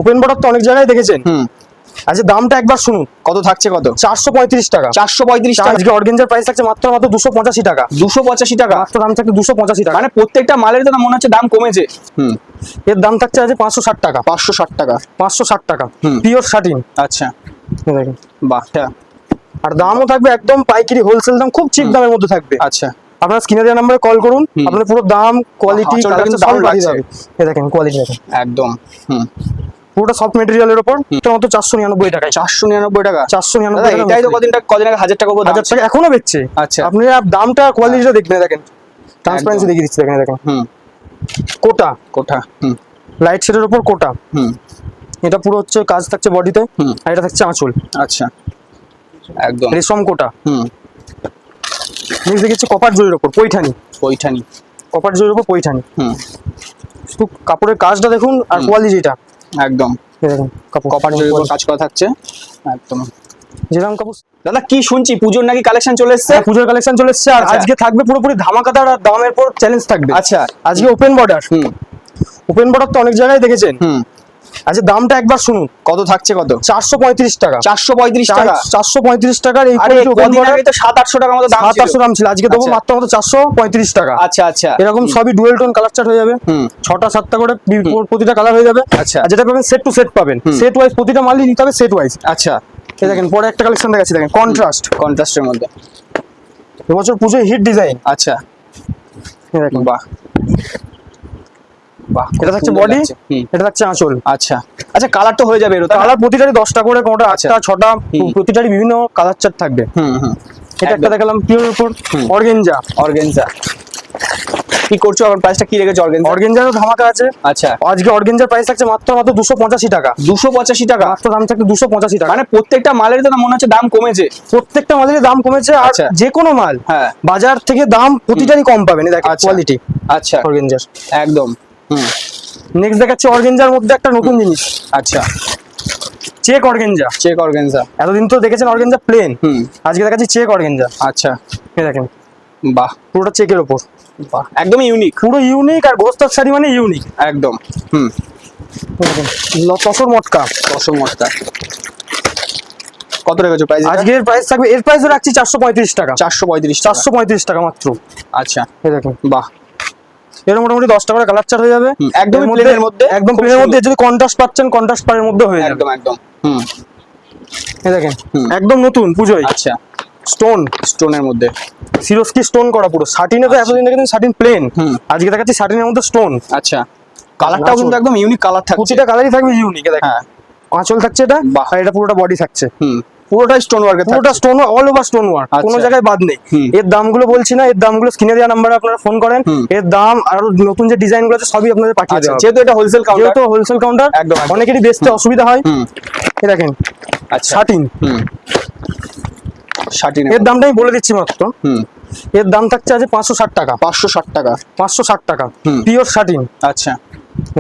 Open border তো অনেক জায়গায় দেখেছেন। আচ্ছা দামটা একবার শুনুন, কত থাকছে? কত? 435 টাকা। 435 টাকা। আজকে অর্গানজার প্রাইস থাকছে মাত্র 285 টাকা। 285 টাকা মাত্র দাম থাকছে 285 টাকা। মানে প্রত্যেকটা মালের তো মনে হচ্ছে দাম কমেছে। এর দাম থাকছে আজ 560 টাকা। 560 টাকা। 560 টাকা পিওর শাটিন। আচ্ছা দেখেন বাহ। আর দামও থাকবে একদম পাইকারি হোলসেল দাম, খুব চিপ দামের মধ্যে থাকবে। আচ্ছা আপনারা স্ক্রিনে দেওয়া নম্বরে কল করুন, আপনাদের পুরো দাম কোয়ালিটি দাম বাড়িয়ে যাবে। এই দেখেন কোয়ালিটি দেখেন একদম। পুরোটা সফট মেটেরিয়ালের উপর মাত্র 499 টাকায়। 499 টাকা। 499 টাকা। এটাই তো কদিন আগে 1000 টাকা উপর 1000 টাকা এখনো বেচছে। আচ্ছা আপনি দামটা কোয়ালিটিটা দেখবেন, দেখেন ট্রান্সপারেন্সি দেখিয়ে দিচ্ছি, দেখেন দেখেন কোটা কোটা লাইট শেডের উপর কোটা। এটা পুরো হচ্ছে কাজ থাকছে বডিতে, আর এটা থাকছে আঁচল। আচ্ছা একদম রেশম কোটা। নেক্সট দেখেছি কপার জরির উপর পৈঠানি। পৈঠানি কপার জরির উপর পৈঠানি। শুধু কাপড়ের কাজটা দেখুন আর কোয়ালিটিটা একদম। দেখুন কপার জরির উপর কাজ করা থাকছে একদম। যেরকম কাপড়। দাদা কি শুনছি পুজোর নাকি কালেকশন চলে এসেছে? পুজোর কালেকশন চলে এসেছে, আর আজকে থাকবে পুরোপুরি ধামাকাদার আর দামের পর চ্যালেঞ্জ থাকবে। আচ্ছা আজকে ওপেন বর্ডার। ওপেন বর্ডার তো অনেক জায়গায় দেখেছেন। আচ্ছা দামটা একবার শুনুন, কত থাকছে? কত? 435 টাকা। 435 টাকা। 435 টাকার এই ওপেন বর্ডার তো 700-800 টাকার মতো দাম ছিল। 700 দাম ছিল, আজকে দেবো মাত্র 435 টাকা। আচ্ছা আচ্ছা এরকম সবই ডুয়েল টোন কালার চার্ট হয়ে যাবে। 6টা 7টা করে প্রতিটা কালার হয়ে যাবে। আচ্ছা আর যেটা পাবেন সেট টু সেট পাবেন, সেট ওয়াইজ প্রতিটা মালই নিতে হবে সেট ওয়াইজ। আচ্ছা এই দেখেন পরে একটা কালেকশন দেখাচ্ছি, দেখেন কন্ট্রাস্টের মধ্যে এবছর পুজোয় হিট ডিজাইন। আচ্ছা এই দেখেন বাহ বাহ। এটা থাকছে বডি, এটা থাকছে আঁচল। আচ্ছা আচ্ছা কালার তো হয়ে যাবে এর। কালার প্রতিটারই 10টা করে, কোনটা 8টা 6টা, প্রতিটারই বিভিন্ন কালার চার্ট থাকবে। এটা একটা দেখালাম পিওর উপর অর্গানজা। অর্গানজা কি করছো? আর প্রাইসটা কি রেখেছো? অর্গানজারও ধামাকা আছে। আচ্ছা আজকে অর্গানজার প্রাইস থাকছে মাত্র 285 টাকা। 285 টাকা মাত্র দাম থাকছে 285 টাকা। মানে প্রত্যেকটা মালের তো মনে হচ্ছে দাম কমেছে। প্রত্যেকটা মালের দাম কমেছে, আর যে কোনো মাল বাজার থেকে দাম প্রতিটারই কম পাবেন। দেখেন কোয়ালিটি। আচ্ছা অর্গানজার একদম। নেক্সট দেখাচ্ছি অর্গানজার মধ্যে একটা নতুন জিনিস। আচ্ছা চেক অর্গানজা। চেক অর্গানজা এতদিন তো দেখেছেন অর্গানজা প্লেন, আজকে দেখাচ্ছি চেক অর্গানজা। আচ্ছা এই দেখেন বাহ পুরোটা চেকের উপর। বাহ একদম ইউনিক, পুরো ইউনিক। আর গোস্তার শাড়ি মানে ইউনিক একদম। তসর মটকা। তসর মটকা কত রেখেছো প্রাইস? আজকের প্রাইস থাকবে, এর প্রাইসও রাখছি 435 টাকা। 435 টাকা মাত্র। আচ্ছা এই দেখেন বাহ। এর মোটামুটি 10টা করে কালার চার্ট হয়ে যাবে। একদম প্লেনের মধ্যে, একদম প্লেনের মধ্যে। যদি কন্ট্রাস্ট পাচ্ছেন কন্ট্রাস্ট পারের মধ্যে হয়ে যাবে। একদম একদম। এই দেখেন একদম নতুন পুজোয়। আচ্ছা স্টোনের মধ্যে সিরোস্কি স্টোন করা পুরো। শাটিনে তো এতদিন দেখেছেন শাটিন প্লেন, আজকে দেখাচ্ছি শাটিনের মধ্যে স্টোন। আচ্ছা কালারটাও কিন্তু একদম ইউনিক কালার থাকছে। প্রতিটা কালারই থাকবে ইউনিক। দেখেন আঁচল থাকছে এটা, আর এটা পুরোটা বডি থাকছে। পুরোটা স্টোন ওয়ার্ক, পুরোটা stone all over stone work, কোনো জায়গায় বাদ নেই। এর দামগুলো বলছি না, এর দামগুলো স্ক্রিনে দেওয়া নাম্বারে আপনারা ফোন করেন। এর দাম আর নতুন যে ডিজাইনগুলো আছে সবই আপনাদের পাঠিয়ে দেওয়া হবে। যেহেতু এটা হোলসেল কাউন্টার, যেহেতু হোলসেল কাউন্টার অনেকেরই বেচতে অসুবিধা হয়। এই দেখেন শাটিন। এর দামটা আমি বলে দিচ্ছি মাত্র। এর দাম থাকছে আজ 560 টাকা। 560 টাকা। 560 টাকা পিওর শাটিন। আচ্ছা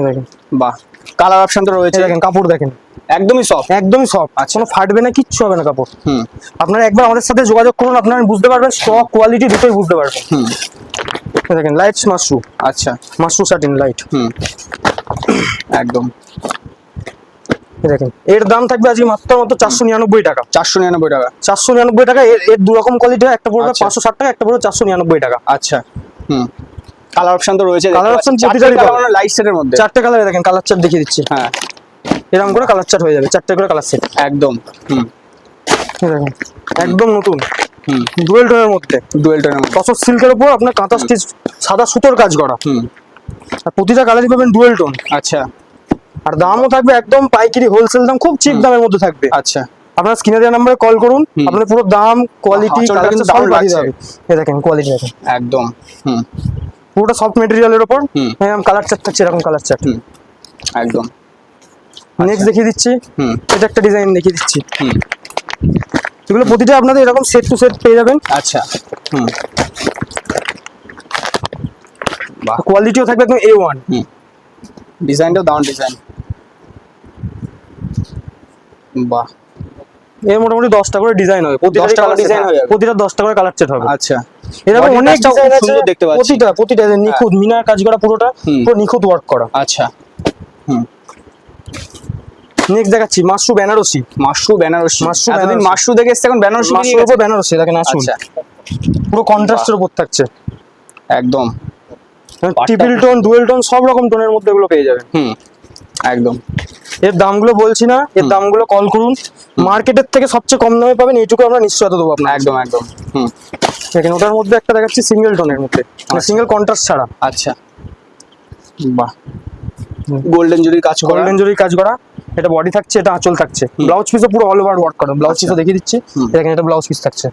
দেখেন বাহ। কালার অপশন তো রয়েছে। দেখেন কাপড় দেখেন একদমই সফট, একদমই সফট। কোনো ফাটবে না, কিচ্ছু হবে না কাপড়। আপনারা একবার আমাদের সাথে যোগাযোগ করুন, আপনারা বুঝতে পারবেন, স্টক কোয়ালিটি দুটোই বুঝতে পারবেন। দেখেন লাইট মাশরু। আচ্ছা মাশরু শাটিন লাইট। একদম। দেখেন এর দাম থাকবে আজকে মাত্র 499 টাকা। 499 টাকা। 499 টাকা। এর দু রকম কোয়ালিটি হয়, একটা পড়বে 560 টাকা, একটা পড়বে 499 টাকা। আচ্ছা কালার অপশন তো রয়েছে। কালার অপশন প্রতিটারই লাইট সেটের মধ্যে 4টে কালার। দেখেন কালার চার্ট দেখিয়ে দিচ্ছি। এরকম করে কালার চার্ট হয়ে যাবে, 4টে করে কালার সেট। একদম। দেখেন একদম নতুন ডুয়েল টোনের মধ্যে। তসর সিল্কের উপর আপনার কাঁথা স্টিচ সাদা সুতোর কাজ করা। আর প্রতিটা কালারই পাবেন ডুয়েল টোন। আচ্ছা আর দামও থাকবে একদম পাইকারি হোলসেল দাম, খুব চিপ দামের মধ্যে থাকবে। আচ্ছা আপনারা স্ক্রিনে দেওয়া নম্বরে কল করুন, আপনাদের পুরো দাম কোয়ালিটি কালার সব পাঠিয়ে দেবে। এই দেখেন কোয়ালিটি দেখেন একদম। পুরোটা সফট মেটেরিয়ালের উপর কালার চার্ট থাকছে, এরকম কালার চার্ট একদম। নেক্সট দেখিয়ে দিচ্ছি, এটা একটা ডিজাইন দেখিয়ে দিচ্ছি। এগুলো প্রতিটা আপনাদের এরকম সেট টু সেট পেয়ে যাবেন। আচ্ছা কোয়ালিটিও থাকবে একদম A1। ডিজাইনটাও দারুণ ডিজাইন। বাহ। এর মোটামুটি 10টা করে ডিজাইন হবে, প্রতিটা 10টা করে কালার সেট হবে। আচ্ছা এরকম অনেক ডিজাইন আছে দেখতে পাচ্ছি। প্রতিটা নিখুঁত মিনার কাজ করা, পুরোটা পুরো নিখুঁত ওয়ার্ক করা। আচ্ছা নেক্সট দেখাচ্ছি মাশরু বেনারসি। মাশরু বেনারসি। মাশরু এতদিন বেনারসি। মাশরু দেখে এসছে, এখন বেনারসি বেরিয়ে মাশরুর গেছে। উপর বেনারসি দেখেন আসুন, আচ্ছা পুরো কন্ট্রাস্টের উপর থাকছে। একদম। ট্রিপল টোন, ডুয়েল টোন, সব রকম টোনের মধ্যে এগুলো পেয়ে যাবেন। একদম। এর দামগুলো বলছি না, এর দামগুলো কল করুন, মার্কেটের থেকে সবচেয়ে কম দামে পাবেন, এইটুকু আমরা নিশ্চয়তা দেবো আপনার। একদম একদম। দেখেন ওটার মধ্যে একটা দেখাচ্ছি সিঙ্গেল টোনের মধ্যে, সিঙ্গেল কন্ট্রাস্ট ছাড়া। আচ্ছা বাহ, গোল্ডেন জরির কাজ করা। গোল্ডেন জরির কাজ করা। এটা বডি থাকছে, এটা আঁচল থাকছে, ব্লাউজ পিসও পুরো অল ওভার ওয়ার্ক করা। ব্লাউজ পিসও দেখিয়ে দিচ্ছি, দেখেন এটা ব্লাউজ পিস থাকছে,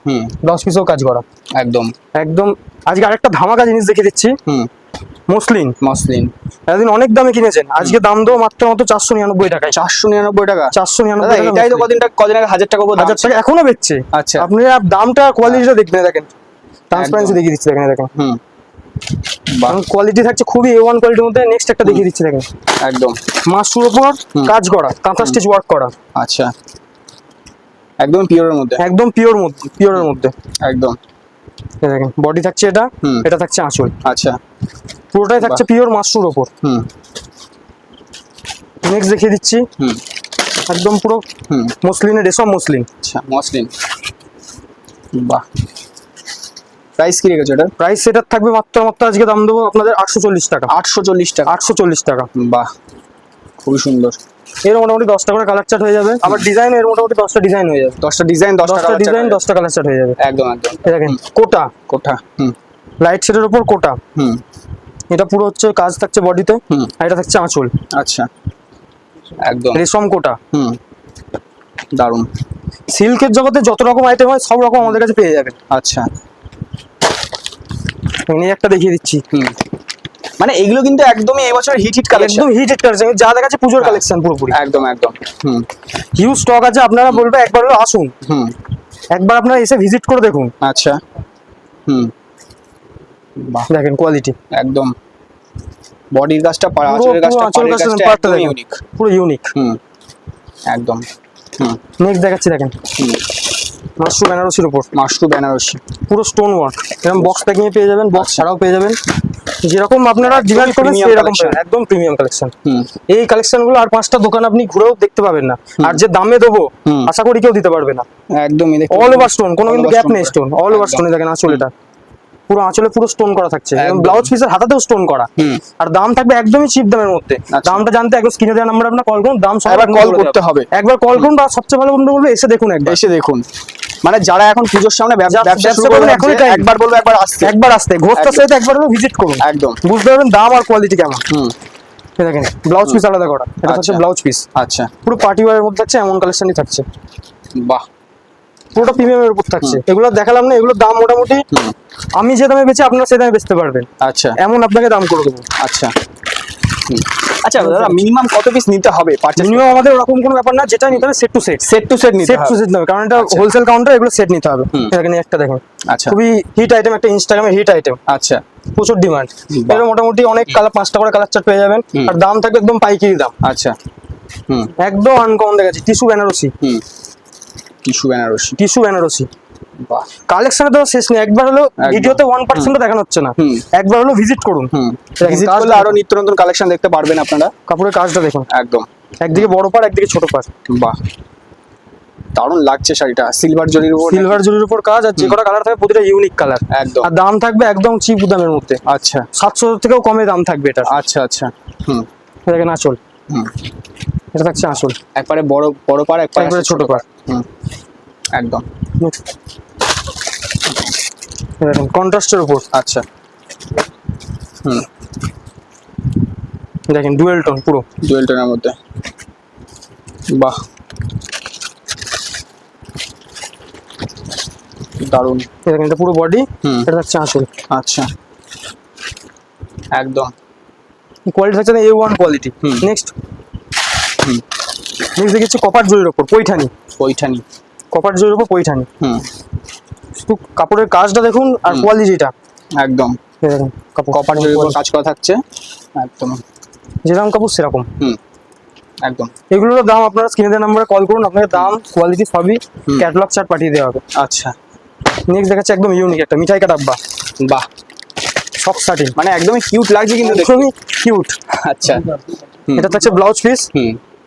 ব্লাউজ পিসও কাজ করা। একদম একদম। আজকে আরেকটা ধামাকা জিনিস দেখিয়ে দিচ্ছি, মসলিন। মসলিন এতদিন অনেক দামে কিনেছেন, আজকে দাম দেবো মাত্র 499 টাকায়। 499 টাকা। 499 টাকা। এটাই তো কদিন আগে 1000 টাকা উপর 1000 টাকা এখনো বেচছে। আচ্ছা আপনি দামটা কোয়ালিটিটা দেখবেন, দেখেন ট্রান্সপারেন্সি দেখিয়ে দিচ্ছি, দেখেন দেখেন কোয়ালিটি থাকছে খুবই A1 কোয়ালিটির মধ্যে। নেক্সট একটা দেখিয়ে দিচ্ছি, দেখেন একদম মাশরুর উপর কাজ করা, কাঁথা স্টিচ ওয়ার্ক করা। আচ্ছা একদম পিওরের মধ্যে। একদম পিওরের মধ্যে একদম। এই দেখেন বডি থাকছে এটা, এটা থাকছে আঁচল। আচ্ছা পুরোটাই থাকছে পিওর মাশরুর উপর। নেক্সট দেখিয়ে দিচ্ছি, একদম পুরো মসলিনের, রেশম মসলিন। আচ্ছা মসলিন। বাহ, প্রাইস কি রেখেছো এটার? প্রাইস সেটার থাকবে মাত্র আজকে দাম দেবো আপনাদের 840 টাকা। 840 টাকা। 840 টাকা। বাহ, খুবই সুন্দর। এর মোটামুটি 10টা করে কালার চার্ট হয়ে যাবে। আবার ডিজাইন এর মোটামুটি 10টা ডিজাইন হয়ে যাবে। 10টা ডিজাইন, 10টা ডিজাইন, 10টা কালার চার্ট হয়ে যাবে। একদম একদম। এই দেখেন কোটা, কোঠা। লাইট শেডের উপর কোটা। এটা পুরো হচ্ছে কাজ থাকছে বডিতে, আর এটা থাকছে আঁচল। আচ্ছা একদম রেশম কোটা। দারুন। সিল্কের জগতে যত রকম আইটেম হয় সব রকম আমাদের কাছে পেয়ে যাবেন। আচ্ছা এই একটা দেখিয়ে দিচ্ছি, মানে এগুলো কিন্তু একদমই এই বছর হিট কালেকশন। একদম হিট কালেকশন, যা দেখাচ্ছে পুজোর কালেকশন পুরোপুরি। একদম একদম। হিউজ স্টক আছে, আপনারা বলবে একবার হলো আসুন, একবার আপনারা এসে ভিজিট করে দেখুন। আচ্ছা বাহ, দেখেন কোয়ালিটি একদম। বডির কাজটা, আঁচলের কাজটা, পাড়ের কাজটা একদম ইউনিক, পুরো ইউনিক। একদম। নেক্সট দেখাচ্ছি, দেখেন মাশরু বেনারসির উপর, মাশরু বেনারসি, পুরো স্টোন ওয়ার্ক। এরকম বক্স প্যাকিং এ পেয়ে যাবেন, বক্স ছাড়াও পেয়ে যাবেন, যেরকম আপনারা ডিমান্ড করবেন সেরকম পাবেন। একদম প্রিমিয়াম কালেকশন। এই কালেকশন গুলো আর 5টা দোকান আপনি ঘুরেও দেখতে পাবেন না, আর যে দামে দেবো আশা করি কেউ দিতে পারবে না। একদমই অল ওভার স্টোন, কোনো কিন্তু গ্যাপ নেই, স্টোন অল ওভার স্টোন। দেখেন আঁচলটা পুরো, আঁচলে পুরো স্টোন করা থাকছে, এবং ব্লাউজ পিসের হাতাতেও স্টোন করা। আর দাম থাকবে একদমই চিপ দামের মধ্যে। দামটা জানতে একবার স্ক্রিনে দেওয়া নাম্বার আপনার কল করুন, দাম সব একবার কল করতে হবে, একবার কল করুন, বা সবচেয়ে ভালো বন্ধু বলবে এসে দেখুন, একবার এসে দেখুন। মানে যারা এখন পুজোর সামনে ব্যবসা শুরু করবেন, এখনই একবার বলবো একবার আসতে ঘোষটার সাথে একবার হলো ভিজিট করুন, একদম বুঝতে পারবেন দাম আর কোয়ালিটি কেমন। দেখেন ব্লাউজ পিস আলাদা করা, এটা হচ্ছে ব্লাউজ পিস। আচ্ছা, পুরো পার্টি ওয়্যারের মধ্যে থাকছে, এমন কালেকশনই থাকছে। বাহ, পুরোটা প্রিমিয়ামের উপর থাকছে। এগুলো দেখালাম না, এগুলোর দাম মোটামুটি আমি যে দামে বেচি আপনারা সেই দামে বেচতে পারবেন। আচ্ছা, এমন আপনাকে দাম করে দেবো। আচ্ছা আচ্ছা দাদা, মিনিমাম কত পিস নিতে হবে? মিনিমাম আমাদের ওরকম কোনো ব্যাপার না, যেটা নিতে হবে set to set, set to set নিতে হবে, কারণ এটা হোলসেল কাউন্টার, এগুলো সেট নিতে হবে। এখানে একটা দেখুন, আচ্ছা, খুবই হিট আইটেম, একটা ইনস্টাগ্রামের হিট আইটেম। আচ্ছা, প্রচুর ডিমান্ড। এর মোটামুটি অনেক কালার, 5টা করে কালার চার্ট পেয়ে যাবেন, আর দাম থাকবে একদম পাইকারি দাম। আচ্ছা, একদম আনকমন দেখাচ্ছি, tissue Banarasi. Tissue Banarasi, tissue Banarasi. বাহ, কালেকশনে তো শেষ নেই। একবার হলো ভিডিওতে 1% দেখানো হচ্ছে না, একবার হলো ভিজিট করুন। ভিজিট করলে আরো নিত্য নতুন কালেকশন দেখতে পারবেন আপনারা। কাপড়ের কাজটা দেখুন, একদম, একদিকে বড় পাড়, একদিকে ছোট পাড়। বাহ, দারুণ লাগছে শাড়িটা। সিলভার জরির উপর, সিলভার জরির উপর কাজ, আর যে কটা কালার থাকবে প্রতিটা ইউনিক কালার। একদম। আর দাম থাকবে একদম চিপ দামের মধ্যে। আচ্ছা, 700 থেকেও কমে দাম থাকবে এটা। আচ্ছা আচ্ছা। দেখেন আঁচল, এটা থাকছে আঁচল, একবারে বড় পাড়, একবারে ছোট পাড়। একদম। দেখেন কন্ট্রাস্টের উপর। আচ্ছা, দেখেন ডুয়েল টোন, পুরো ডুয়েল টোনের মধ্যে। বাহ, দারুণ। দেখেন এটা পুরো বডি, এটা থাকছে আঁচল। আচ্ছা, একদম। কোয়ালিটি থাকছে না A1 কোয়ালিটি। নেক্সট দেখেছি কপার জরির উপর পৈঠানি। পৈঠানি, কপার জরির উপর পৈঠানি। শুধু কাপড়ের কাজটা দেখুন, আর কোয়ালিটিটা একদম। দেখুন, কপার জরির উপর কাজ করা থাকছে, একদম যেরকম কাপড় সেরকম। একদম। এগুলোর দাম আপনারা স্ক্রিনে দেওয়া নাম্বারে কল করুন, আপনাকে দাম কোয়ালিটি সবই ক্যাটালগ চার্ট পাঠিয়ে দেওয়া হবে। আচ্ছা, নেক্সট দেখাচ্ছে একদম ইউনিক একটা মিঠাই কাটা ডাব্বা। বাহ, সব শার্টিং, মানে একদমই কিউট লাগছে কিন্তু, একদমই কিউট। আচ্ছা, এটা থাকছে ব্লাউজ পিস,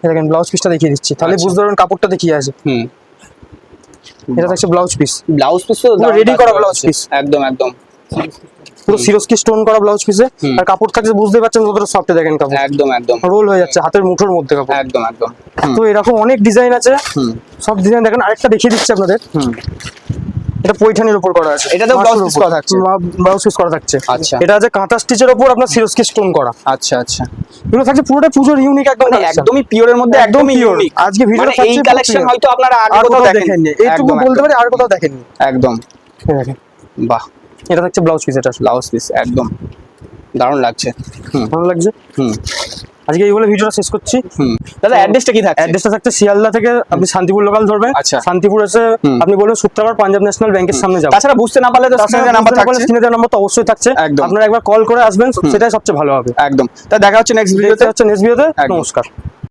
দেখেন ব্লাউজ পিসটা দেখিয়ে দিচ্ছি, তাহলে আচ্ছা। বুঝতে পারবেন কাপড়টা দেখিয়ে আছে। এটা থাকছে ব্লাউজ পিস, ব্লাউজ পিস তো পুরো ready করা blouse piece। একদম একদম পুরো সিরোস্কি স্টোন করা ব্লাউজ পিসে, আর কাপড় থাকছে বুঝতেই পারছেন কতটা সফট, দেখেন কাপড় একদম একদম রোল হয়ে যাচ্ছে হাতের মুঠোর মধ্যে কাপড়। একদম একদম তো এরকম অনেক ডিজাইন আছে, সব ডিজাইন দেখেন। আরেকটা দেখিয়ে দিচ্ছি আপনাদের, এটা পৈঠানির উপর করা আছে, এটাতেও blouse piece করা থাকছে? ব্লাউজ পিস করা থাকছে। আচ্ছা। এটা আছে কাঁথা স্টিচের উপর আপনার সিরোস্কি স্টোন করা। আচ্ছা আচ্ছা, এগুলো থাকছে পুরোটা পুজোর ইউনিক একদম মানে collection। একদমই পিওরের মধ্যে একদম একদমই pure। ইউনিক। আজকে ভিডিও মানে এই কালেকশন হয়তো আপনারা আগে আর কোথাও কোথাও দেখেননি। দেখেননি, এইটুকু একদম, বলতে একদম। পারি আর কোথাও দেখেননি। একদম এই দেখেন, বাহ, এটা থাকছে ব্লাউজ পিস, এটা ব্লাউজ পিস একদম দারুণ লাগছে। ভালো লাগছে। হুম আজকে এই বলে ভিডিওটা শেষ করছি। দাদা অ্যাড্রেসটা কি থাকছে? অ্যাড্রেসটা থাকছে শিয়ালদা থেকে আপনি শান্তিপুর লোকাল ধরবেন। আচ্ছা। শান্তিপুর এসে আপনি বলবেন সূত্রাগড় পাঞ্জাব ন্যাশনাল ব্যাংকের সামনে যাবেন। তাছাড়া বুঝতে না পারলে তো স্ক্রিনে নাম্বার থাকছে। স্ক্রিনে নাম্বার তো অবশ্যই থাকছে, একদম। আপনারা একবার কল করে আসবেন, সেটাই সবচেয়ে ভালো হবে। একদম, তা দেখা হচ্ছে নেক্সট ভিডিওতে। নেক্সট ভিডিওতে। একদম। নমস্কার।